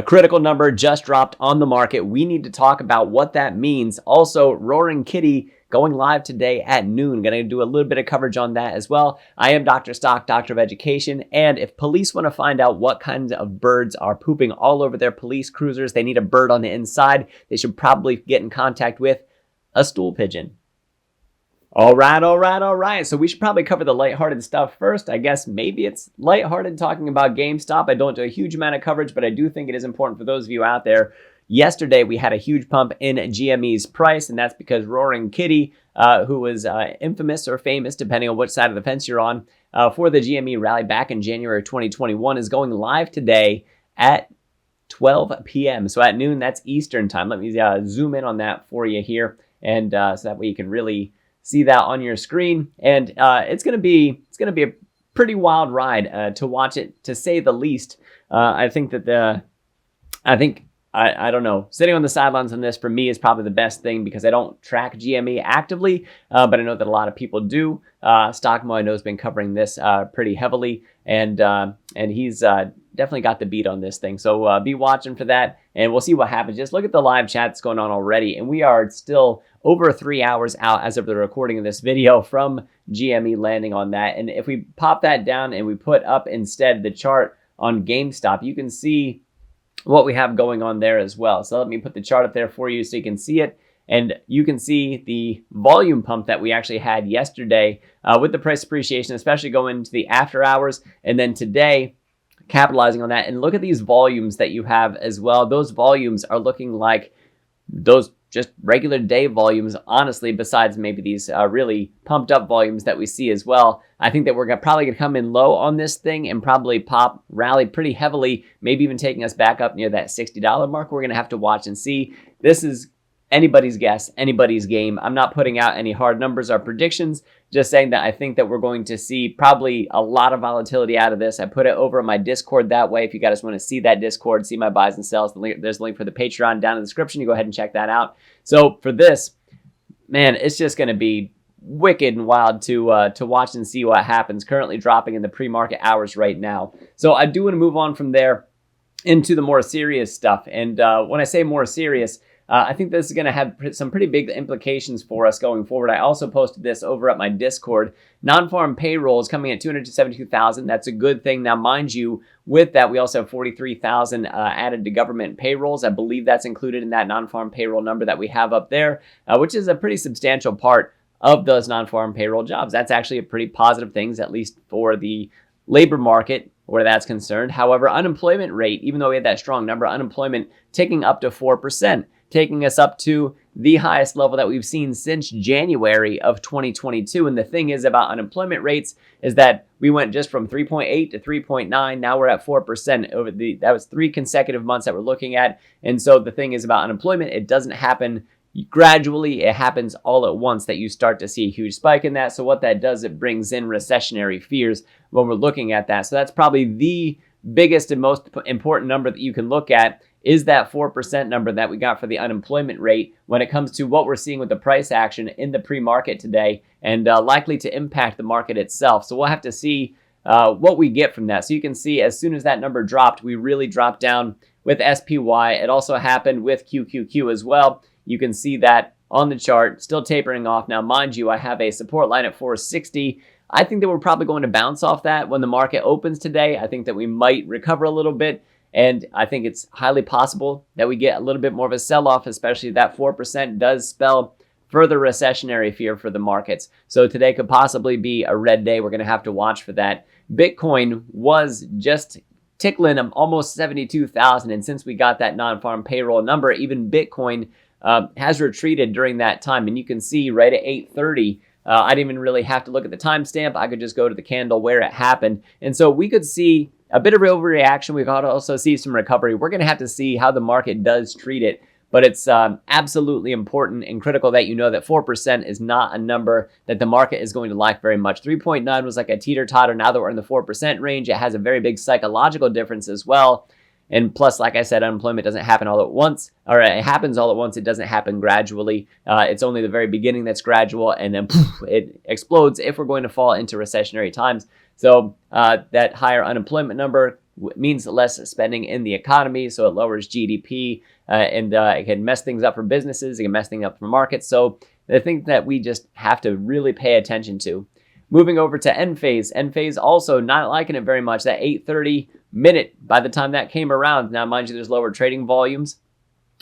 critical number just dropped on the market. We need to talk about what that means. Also, Roaring Kitty going live today at noon. Going to do a little bit of coverage on that as well. I am Dr. Stock, Doctor of Education, and if police want to find out what kinds of birds are pooping all over their police cruisers, they need a bird on the inside, they should probably get in contact with a stool pigeon. All right. So we should probably cover the lighthearted stuff first. I guess maybe it's lighthearted talking about GameStop. I don't do a huge amount of coverage, but I do think it is important for those of you out there. Yesterday, we had a huge pump in GME's price, and that's because Roaring Kitty, who was infamous or famous, depending on which side of the fence you're on, for the GME rally back in January 2021, is going live today at 12 p.m. So at noon, that's Eastern time. Let me zoom in on that for you here, and so that way you can really see that on your screen. And it's gonna be a pretty wild ride to watch it, to say the least. I think that I don't know. Sitting on the sidelines on this for me is probably the best thing because I don't track GME actively, but I know that a lot of people do. Stockmo, I know, has been covering this pretty heavily, and he's definitely got the beat on this thing. So be watching for that, and we'll see what happens. Just look at the live chat that's going on already, and we are still over 3 hours out as of the recording of this video from GME landing on that. And if we pop that down and we put up instead the chart on GameStop, you can see what we have going on there as well. So let me put the chart up there for you so you can see it. And you can see the volume pump that we actually had yesterday with the price appreciation, especially going into the after hours. And then today, capitalizing on that. And look at these volumes that you have as well. Those volumes are looking like those just regular day volumes, honestly, besides maybe these really pumped up volumes that we see as well. I think that we're probably going to come in low on this thing and probably rally pretty heavily, maybe even taking us back up near that $60 mark. We're going to have to watch and see. This is anybody's guess, anybody's game. I'm not putting out any hard numbers or predictions, just saying that I think that we're going to see probably a lot of volatility out of this. I put it over on my Discord that way. If you guys want to see that Discord, see my buys and sells, there's a link for the Patreon down in the description. You go ahead and check that out. So for this, man, it's just going to be wicked and wild to watch and see what happens. Currently dropping in the pre-market hours right now. So I do want to move on from there into the more serious stuff. And when I say more serious, I think this is going to have some pretty big implications for us going forward. I also posted this over at my Discord. Non-farm payrolls coming at 272,000. That's a good thing. Now, mind you, with that, we also have 43,000 added to government payrolls. I believe that's included in that non-farm payroll number that we have up there, which is a pretty substantial part of those non-farm payroll jobs. That's actually a pretty positive thing, at least for the labor market where that's concerned. However, unemployment rate, even though we had that strong number, unemployment ticking up to 4%. Taking us up to the highest level that we've seen since January of 2022. And the thing is about unemployment rates is that we went just from 3.8 to 3.9. Now we're at 4% that was 3 consecutive months that we're looking at. And so the thing is about unemployment, it doesn't happen gradually. It happens all at once that you start to see a huge spike in that. So what that does, it brings in recessionary fears when we're looking at that. So that's probably the biggest and most important number that you can look at, is that 4% number that we got for the unemployment rate when it comes to what we're seeing with the price action in the pre-market today, and likely to impact the market itself. So we'll have to see what we get from that. So you can see as soon as that number dropped, we really dropped down with SPY. It also happened with QQQ as well. You can see that on the chart, still tapering off. Now, mind you, I have a support line at 460. I think that we're probably going to bounce off that when the market opens today. I think that we might recover a little bit. And I think it's highly possible that we get a little bit more of a sell-off, especially that 4% does spell further recessionary fear for the markets. So today could possibly be a red day. We're going to have to watch for that. Bitcoin was just tickling almost 72,000. And since we got that non-farm payroll number, even Bitcoin has retreated during that time. And you can see right at 8:30, I didn't even really have to look at the timestamp. I could just go to the candle where it happened. And so we could see a bit of overreaction. We could also see some recovery. We're going to have to see how the market does treat it. But it's absolutely important and critical that you know that 4% is not a number that the market is going to like very much. 3.9 was like a teeter-totter. Now that we're in the 4% range, it has a very big psychological difference as well. And plus, like I said, unemployment doesn't happen all at once, or it happens all at once. It doesn't happen gradually. It's only the very beginning that's gradual, and then poof, it explodes if we're going to fall into recessionary times. So that higher unemployment number means less spending in the economy, so it lowers GDP, and it can mess things up for businesses, it can mess things up for markets. So the thing that we just have to really pay attention to. Moving over to end phase also not liking it very much. That 8:30 minute, by the time that came around, now mind you, there's lower trading volumes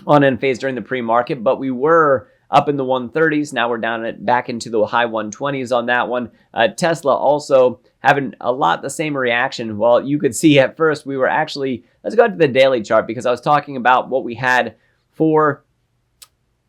on end phase during the pre-market, but we were up in the 130s. Now we're down back into the high 120s on that one. Tesla also having a lot the same reaction. Well, you could see at first we were actually, let's go to the daily chart, because I was talking about what we had for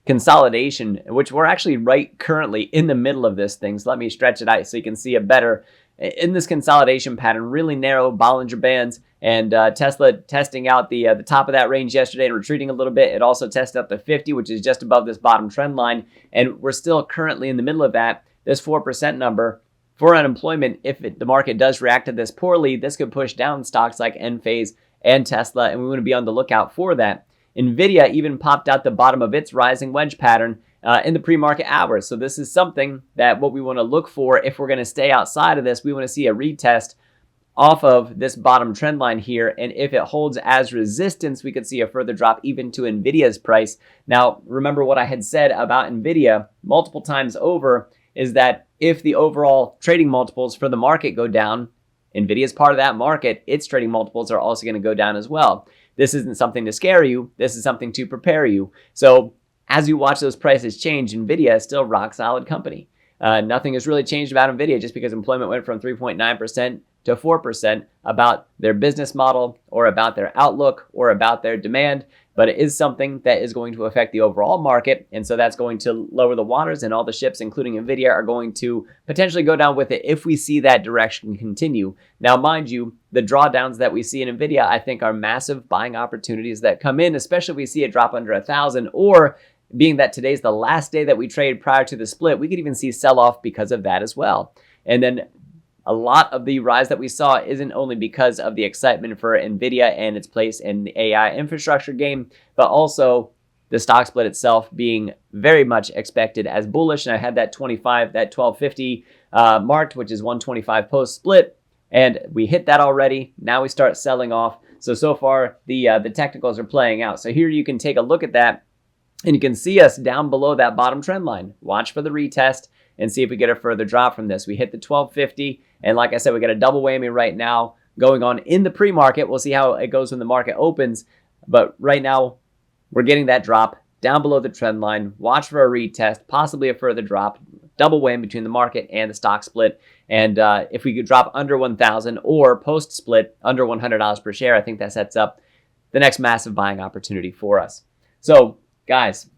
consolidation, which we're actually right currently in the middle of this thing. So let me stretch it out so you can see it better. In this consolidation pattern, really narrow Bollinger Bands, and Tesla testing out the top of that range yesterday and retreating a little bit. It also tested out the 50, which is just above this bottom trend line, and we're still currently in the middle of that. This 4% number for unemployment, if the market does react to this poorly, this could push down stocks like Enphase and Tesla, and we want to be on the lookout for that. NVIDIA even popped out the bottom of its rising wedge pattern in the pre-market hours. So this is something that what we want to look for if we're going to stay outside of this. We want to see a retest off of this bottom trend line here, and if it holds as resistance, we could see a further drop even to NVIDIA's price. Now, remember what I had said about NVIDIA multiple times over is that if the overall trading multiples for the market go down, NVIDIA is part of that market, its trading multiples are also going to go down as well. This isn't something to scare you. This is something to prepare you. So as you watch those prices change, NVIDIA is still a rock solid company. Nothing has really changed about NVIDIA just because employment went from 3.9% to 4% about their business model or about their outlook or about their demand. But it is something that is going to affect the overall market. And so that's going to lower the waters, and all the ships, including NVIDIA, are going to potentially go down with it if we see that direction continue. Now, mind you, the drawdowns that we see in NVIDIA, I think, are massive buying opportunities that come in, especially if we see it drop under 1,000, or being that today's the last day that we trade prior to the split, we could even see sell-off because of that as well. And then a lot of the rise that we saw isn't only because of the excitement for NVIDIA and its place in the AI infrastructure game, but also the stock split itself being very much expected as bullish. And I had that 1250 marked, which is 125 post split, and we hit that already. Now we start selling off. So far the technicals are playing out. So here you can take a look at that, and you can see us down below that bottom trend line. Watch for the retest and see if we get a further drop from this. We hit the 1250, and like I said, we got a double whammy right now going on in the pre-market. We'll see how it goes when the market opens, but right now we're getting that drop down below the trend line. Watch for a retest, possibly a further drop, double whammy between the market and the stock split. And if we could drop under 1,000 or post-split under $100 per share, I think that sets up the next massive buying opportunity for us. So, guys,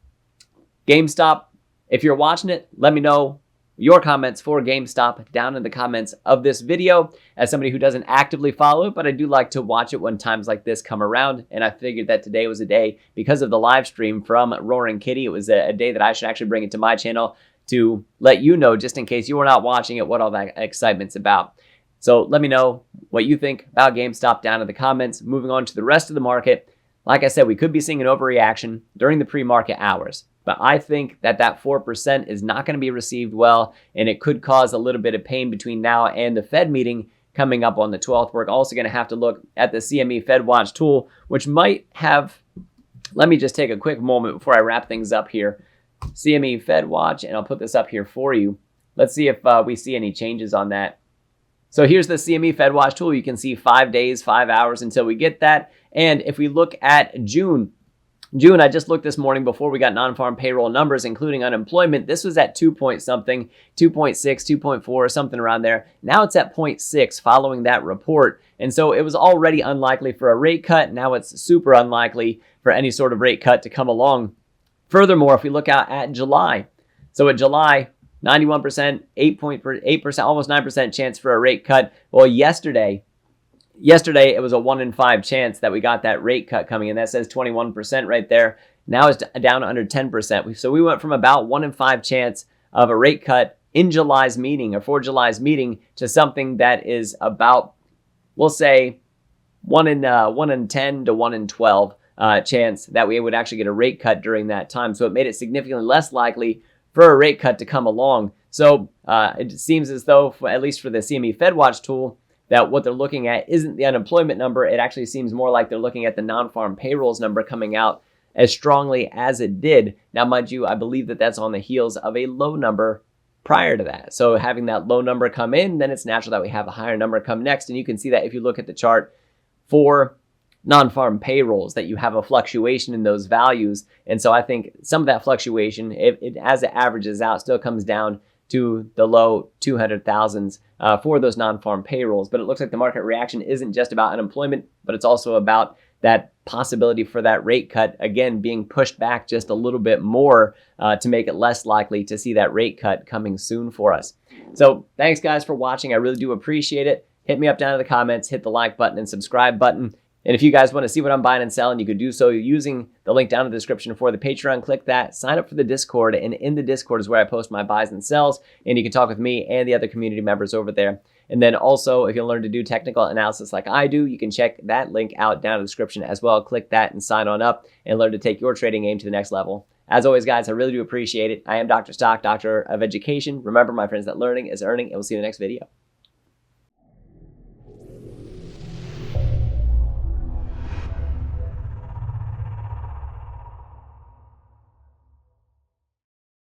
GameStop, if you're watching it, let me know your comments for GameStop down in the comments of this video. As somebody who doesn't actively follow it, but I do like to watch it when times like this come around, and I figured that today was a day, because of the live stream from Roaring Kitty, it was a day that I should actually bring it to my channel to let you know, just in case you were not watching it, what all that excitement's about. So let me know what you think about GameStop down in the comments. Moving on to the rest of the market, like I said, we could be seeing an overreaction during the pre-market hours. But I think that 4% is not going to be received well, and it could cause a little bit of pain between now and the Fed meeting coming up on the 12th. We're also going to have to look at the CME Fed Watch tool, which might have, let me just take a quick moment before I wrap things up here. CME Fed Watch, and I'll put this up here for you. Let's see if we see any changes on that. So here's the CME Fed Watch tool. You can see 5 days, 5 hours until we get that. And if we look at June, I just looked this morning before we got non-farm payroll numbers, including unemployment. This was at 2 point something, 2.6, 2.4, something around there. Now it's at 0.6 following that report. And so it was already unlikely for a rate cut. Now it's super unlikely for any sort of rate cut to come along. Furthermore, if we look out at July, so at July, 91%, 8%, almost 9% chance for a rate cut. Well, yesterday it was a 1 in 5 chance that we got that rate cut coming in. That says 21% right there. Now it's down to under 10%. So we went from about 1 in 5 chance of a rate cut in July's meeting, or for July's meeting, to something that is about, we'll say, 1 in 10 to 1 in 12 chance that we would actually get a rate cut during that time. So it made it significantly less likely for a rate cut to come along. So it seems as though, at least for the CME Fed Watch tool, that what they're looking at isn't the unemployment number. It actually seems more like they're looking at the non-farm payrolls number coming out as strongly as it did. Now, mind you, I believe that that's on the heels of a low number prior to that. So having that low number come in, then it's natural that we have a higher number come next. And you can see that if you look at the chart for non-farm payrolls, that you have a fluctuation in those values. And so I think some of that fluctuation, as it averages out, still comes down to the low 200,000s for those non-farm payrolls. But it looks like the market reaction isn't just about unemployment, but it's also about that possibility for that rate cut, again, being pushed back just a little bit more to make it less likely to see that rate cut coming soon for us. So thanks, guys, for watching. I really do appreciate it. Hit me up down in the comments, hit the like button and subscribe button. And if you guys want to see what I'm buying and selling, you could do so using the link down in the description for the Patreon. Click that, sign up for the Discord, and in the Discord is where I post my buys and sells, and you can talk with me and the other community members over there. And then also, if you learn to do technical analysis like I do, you can check that link out down in the description as well. Click that and sign on up and learn to take your trading game to the next level. As always, guys, I really do appreciate it. I am Dr. Stock, Doctor of Education. Remember, my friends, that learning is earning, and we'll see you in the next video.